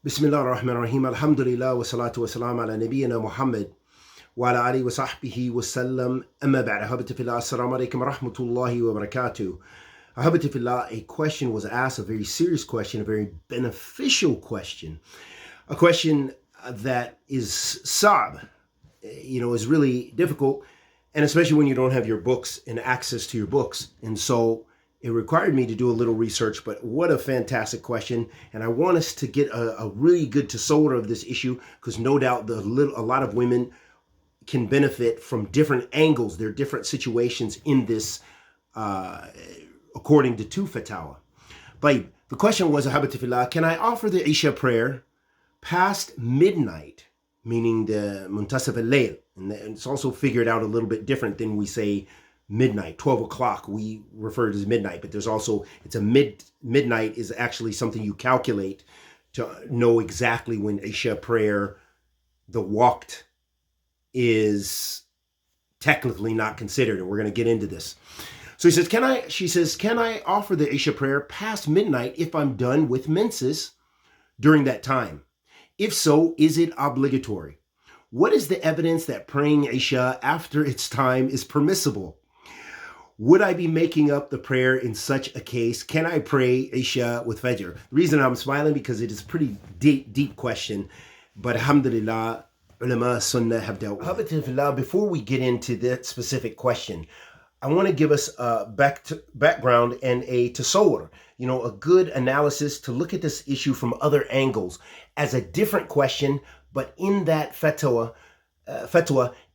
Bismillah ar-Rahman ar-Rahim. Alhamdulillah wa salatu wa salam ala nabiyyina Muhammad wa ala alihi wa sahbihi wa sallam. Amma ba'da. Habati fillah. Assalamu alaikum wa rahmatullahi wa barakatuh. Habati fillah, a question was asked, a very serious question, a very beneficial question. A question that is sa'b, is really difficult, and especially when you don't have your books and access to your books. And so it required me to do a little research, but what a fantastic question. And I want us to get a really good tasawwur of this issue, because no doubt a lot of women can benefit from different angles. There are different situations in this, according to two fatawa. But the question was, Ahabati fillah, can I offer the Isha prayer past midnight, meaning the muntasaf al-layl? And it's also figured out a little bit different than we say midnight, 12 o'clock, we refer to as midnight, but there's also, it's a midnight is actually something you calculate to know exactly when Isha prayer, the waqt, is technically not considered, and we're going to get into this. So she says, can I offer the Isha prayer past midnight if I'm done with menses during that time? If so, is it obligatory? What is the evidence that praying Isha after its time is permissible? Would I be making up the prayer in such a case? Can I pray Isha with Fajr? The reason I'm smiling, because it is a pretty deep question, but alhamdulillah, ulama sunnah have dealt with it. Before we get into that specific question, I want to give us a background and a tasawwur, a good analysis to look at this issue from other angles as a different question, but in that fatwa,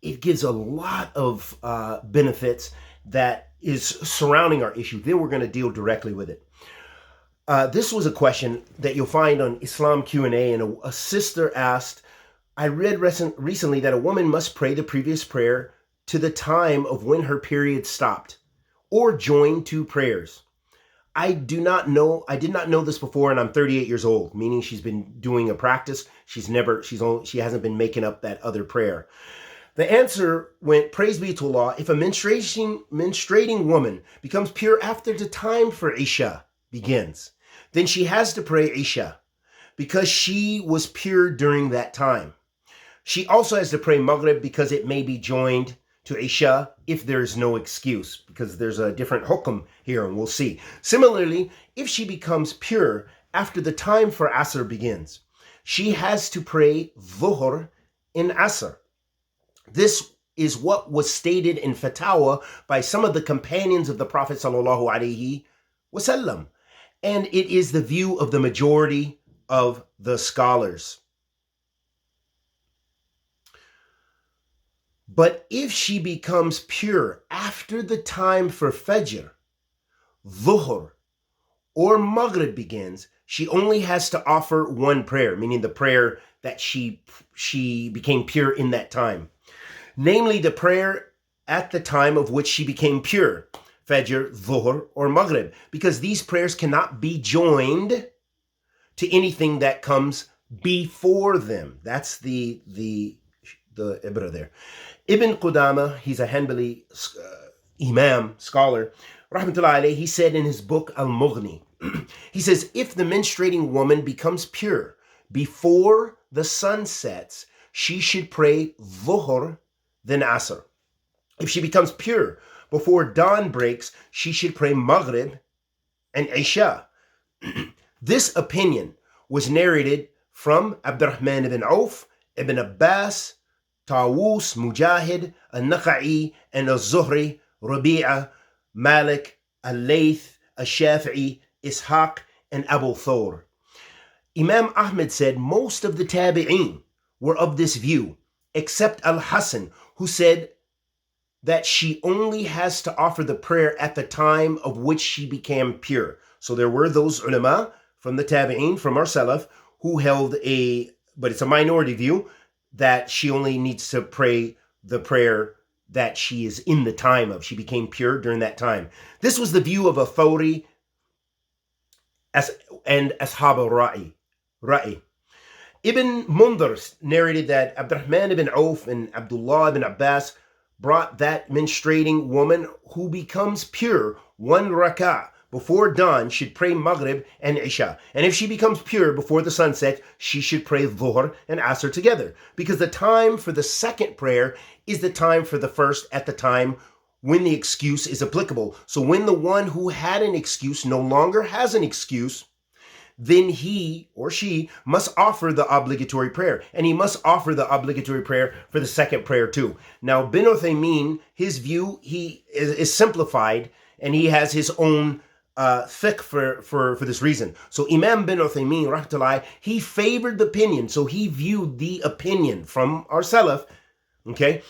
it gives a lot of benefits that is surrounding our issue. Then we're going to deal directly with it. This was a question that you'll find on Islam Q&A, and a sister asked, I read recently that a woman must pray the previous prayer to the time of when her period stopped, or join two prayers. I did not know this before, and I'm 38 years old, meaning she's been doing a practice. She hasn't been making up that other prayer. The answer went, praise be to Allah, if a menstruating woman becomes pure after the time for Isha begins, then she has to pray Isha because she was pure during that time. She also has to pray Maghrib because it may be joined to Isha if there's no excuse, because there's a different hukm here, and we'll see. Similarly, if she becomes pure after the time for Asr begins, she has to pray Dhuhr in Asr. This is what was stated in fatwa by some of the companions of the Prophet sallallahu alaihi wasallam, and it is the view of the majority of the scholars. But if she becomes pure after the time for Fajr, Dhuhr, or Maghrib begins, she only has to offer one prayer, meaning the prayer that she became pure in that time. Namely, the prayer at the time of which she became pure, Fajr, Dhuhr, or Maghrib, because these prayers cannot be joined to anything that comes before them. That's the ibra there. Ibn Qudama, he's a Hanbali imam, scholar, rahmatullahi alayhi, he said in his book Al-Mughni, he says, if the menstruating woman becomes pure before the sun sets, she should pray Dhuhr, then Asr. If she becomes pure before dawn breaks, she should pray Maghrib and Isha. This opinion was narrated from Abdurrahman ibn Auf, Ibn Abbas, Tawus, Mujahid, Al-Naqa'i, and Al-Zuhri, Rabi'a, Malik, Al-Layth, Al-Shafi'i, Ishaq, and Abu Thawr. Imam Ahmed said most of the tabi'een were of this view, except Al-Hasan, who said that she only has to offer the prayer at the time of which she became pure. So there were those ulama from the tabi'een, from our salaf, who held but it's a minority view, that she only needs to pray the prayer that she is in the time of. She became pure during that time. This was the view of Thawri and Ashab al-Ra'i. Ibn Mundhir narrated that Abdurrahman ibn Auf and Abdullah ibn Abbas brought that menstruating woman who becomes pure one rak'ah before dawn should pray Maghrib and Isha. And if she becomes pure before the sunset, she should pray Dhuhr and Asr together. Because the time for the second prayer is the time for the first at the time when the excuse is applicable. So when the one who had an excuse no longer has an excuse, then he or she must offer the obligatory prayer. And he must offer the obligatory prayer for the second prayer too. Now, Bin Uthaymin, his view, he is simplified, and he has his own fiqh for this reason. So Imam Bin Uthaymin, rahmatullah, he favored the opinion. So he viewed the opinion from our Salaf, okay?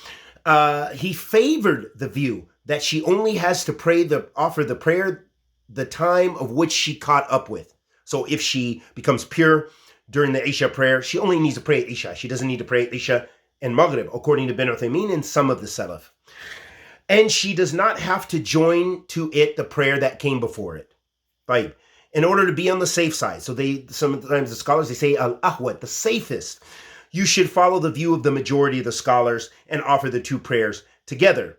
He favored the view that she only has to offer the prayer the time of which she caught up with. So if she becomes pure during the Isha prayer, she only needs to pray Isha. She doesn't need to pray Isha and Maghrib, according to Bin Uthaymin and some of the Salaf. And she does not have to join to it the prayer that came before it. Right? In order to be on the safe side. So sometimes the scholars, they say al-ahwat, the safest. You should follow the view of the majority of the scholars and offer the two prayers together.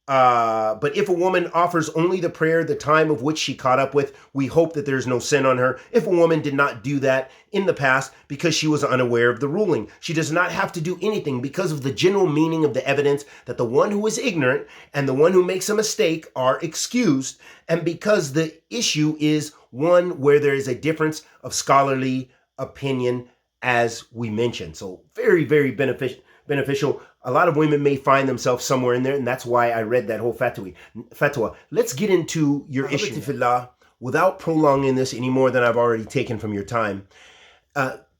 But if a woman offers only the prayer the time of which she caught up with, we hope that there's no sin on her. If a woman did not do that in the past because she was unaware of the ruling, she does not have to do anything because of the general meaning of the evidence that the one who is ignorant and the one who makes a mistake are excused, and because the issue is one where there is a difference of scholarly opinion, as we mentioned. So very, very beneficial. A lot of women may find themselves somewhere in there, and that's why I read that whole fatwa. Let's get into your issue. Without prolonging this any more than I've already taken from your time,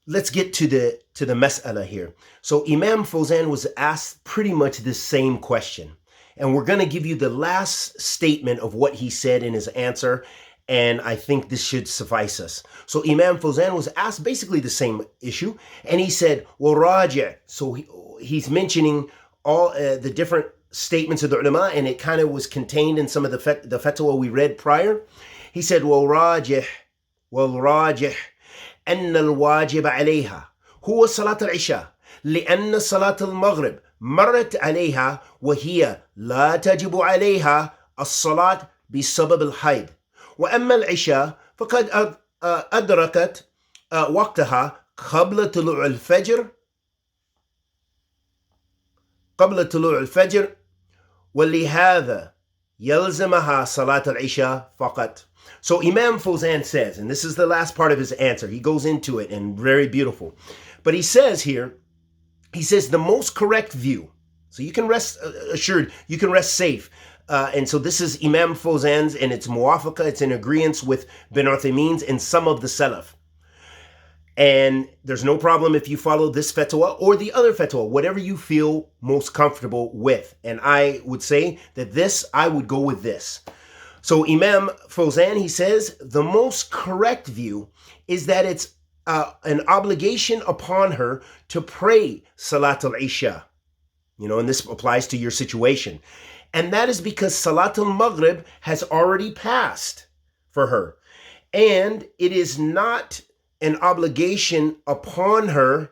let's get to the mas'ala here. So Imam Fawzan was asked pretty much the same question, and we're going to give you the last statement of what he said in his answer, and I think this should suffice us. So Imam Fawzan was asked basically the same issue, and he said, well, raji'. So he's mentioning all the different statements of the ulama, and it kind of was contained in some of the fatwa we read prior. He said, والراجح أن الواجب عليها هو صلاة العشاء لأن صلاة المغرب مرت عليها وهي لا تجب عليها الصلاة بسبب الحيض، وأما العشاء فقد أدركت وقتها قبل طلوع الفجر ولهذا يلزمها صلاة العشاء فقط. So Imam Fawzan says, and this is the last part of his answer, he goes into it and very beautiful, but he says here, he says the most correct view, so you can rest assured, you can rest safe, and so this is Imam Fawzan's, and it's muwafaqa, it's in agreement with Bin Uthaymin's and some of the Salaf. And there's no problem if you follow this fatwa or the other fatwa, whatever you feel most comfortable with. And I would say that I would go with this. So Imam Fawzan, he says, the most correct view is that it's an obligation upon her to pray Salat al-Isha. And this applies to your situation. And that is because Salat al-Maghrib has already passed for her. And it is not an obligation upon her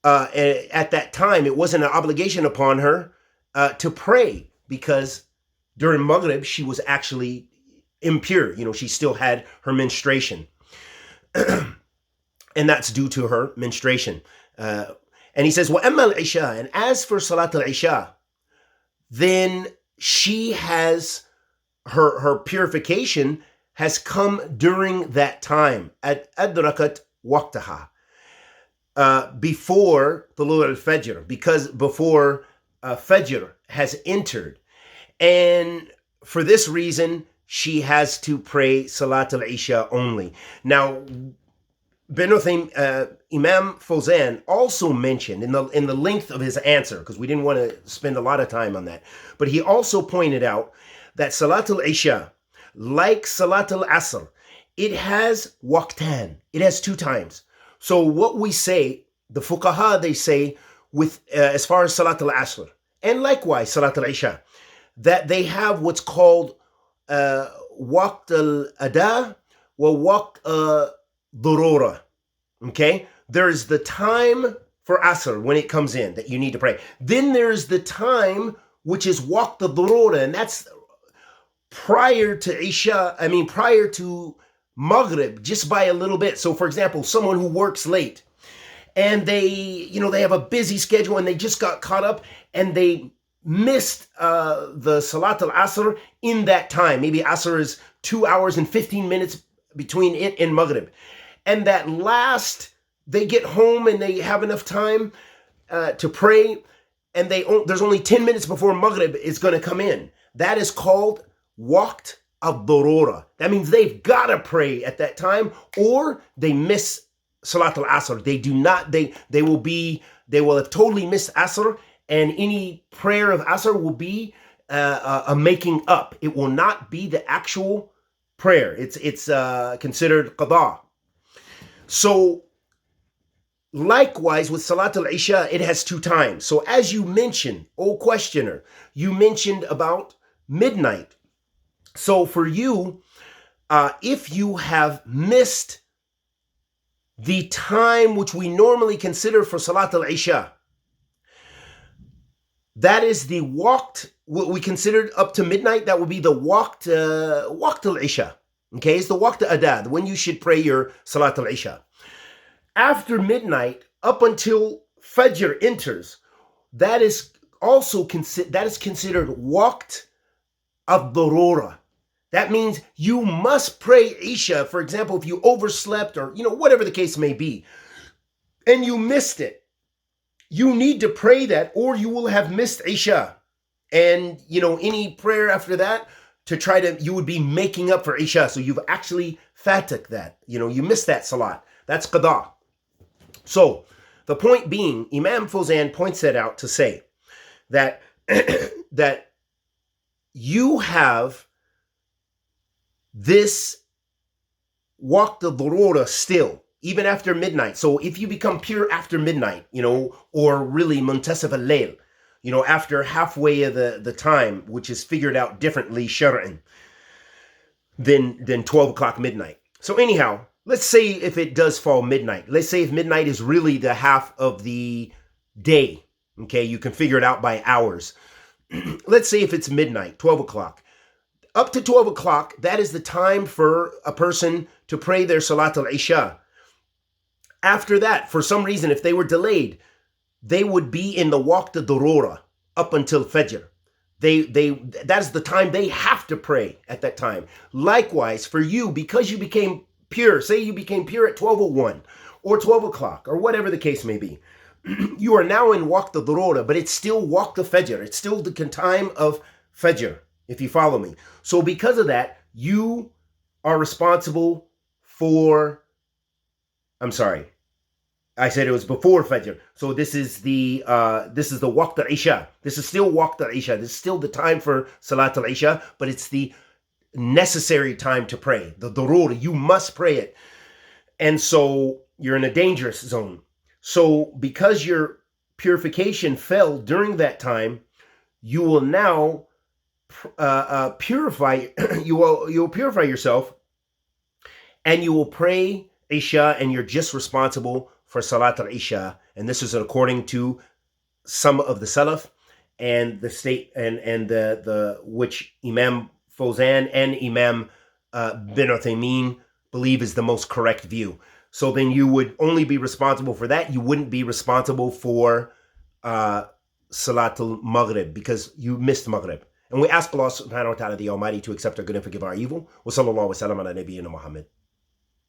at that time. It wasn't an obligation upon her to pray, because during Maghrib she was actually impure. She still had her menstruation. And that's due to her menstruation. And he says, وَأَمَّا الْعِشَاء, and as for Salat al-Isha, then she has her purification has come during that time, at adrakat waqtaha, before Tulu al-Fajr, because before Fajr has entered. And for this reason, she has to pray Salat al-Isha only. Now, Imam Fawzan also mentioned in the length of his answer, because we didn't want to spend a lot of time on that, but he also pointed out that Salat al-Isha, like Salat al-Asr, it has waqtan. It has two times. So what we say, the fuqaha, they say, with as far as Salat al-Asr, and likewise Salat al-Isha, that they have what's called waqt al-ada wa waqt darura. Okay? There's the time for Asr when it comes in that you need to pray. Then there's the time which is waqt al-darura, and that's prior to Isha, prior to Maghrib, just by a little bit. So for example, someone who works late and they have a busy schedule and they just got caught up and they missed the Salat al-Asr in that time. Maybe Asr is 2 hours and 15 minutes between it and Maghrib. And that last, they get home and they have enough time to pray, and there's only 10 minutes before Maghrib is going to come in. That is called waqt al-darura. That means they've got to pray at that time, or they miss Salat al-Asr. They will have totally missed Asr, and any prayer of Asr will be a making up. It will not be the actual prayer. It's considered qada. So likewise with Salat al-Isha, it has 2 times. So as you mentioned, oh questioner, you mentioned about midnight. So for you, if you have missed the time which we normally consider for Salat al-Isha, that is the waqt, what we considered up to midnight, that would be the waqt al-Isha. Okay, it's the waqt al-Adad, when you should pray your Salat al-Isha. After midnight, up until Fajr enters, that is considered waqt al-Darura. That means you must pray Isha. For example, if you overslept or, whatever the case may be, and you missed it, you need to pray that, or you will have missed Isha. And, any prayer after that you would be making up for Isha. So you've actually fatak that, you missed that salat. That's qada. So the point being, Imam Fawzan points that out to say that, that you have this waqt al-darura still, even after midnight. So if you become pure after midnight, or really muntasif al-layl, after halfway of the time, which is figured out differently shar'an than 12 o'clock midnight. So anyhow, let's say if it does fall midnight, let's say if midnight is really the half of the day, okay, you can figure it out by hours. Let's say if it's midnight, 12 o'clock. Up to 12 o'clock, that is the time for a person to pray their Salat al-Isha. After that, for some reason, if they were delayed, they would be in the waqt al-Darura up until Fajr. That's the time they have to pray at that time. Likewise, for you, because you became pure, say you became pure at 12:01 or 12 o'clock or whatever the case may be, you are now in waqt al-Darura, but it's still waqt al-Fajr. It's still the time of Fajr, if you follow me. So because of that, you are responsible for, I'm sorry, I said it was before Fajr. So this is the waqt al-Isha. This is still waqt al-Isha. This is still the time for Salat al-Isha, but it's the necessary time to pray. The darura, you must pray it. And so you're in a dangerous zone. So because your purification fell during that time, you will now purify. You'll purify yourself, and you will pray Isha, and you're just responsible for Salat al-Isha. And this is according to some of the Salaf and the state and the which Imam Fawzan and Imam bin Uthaymeen believe is the most correct view. So then you would only be responsible for that. You wouldn't be responsible for Salat al-Maghrib because you missed Maghrib. And we ask Allah subhanahu wa ta'ala the Almighty to accept our good and forgive our evil. Wa sallallahu wa sallam ala nabiyyina Muhammad.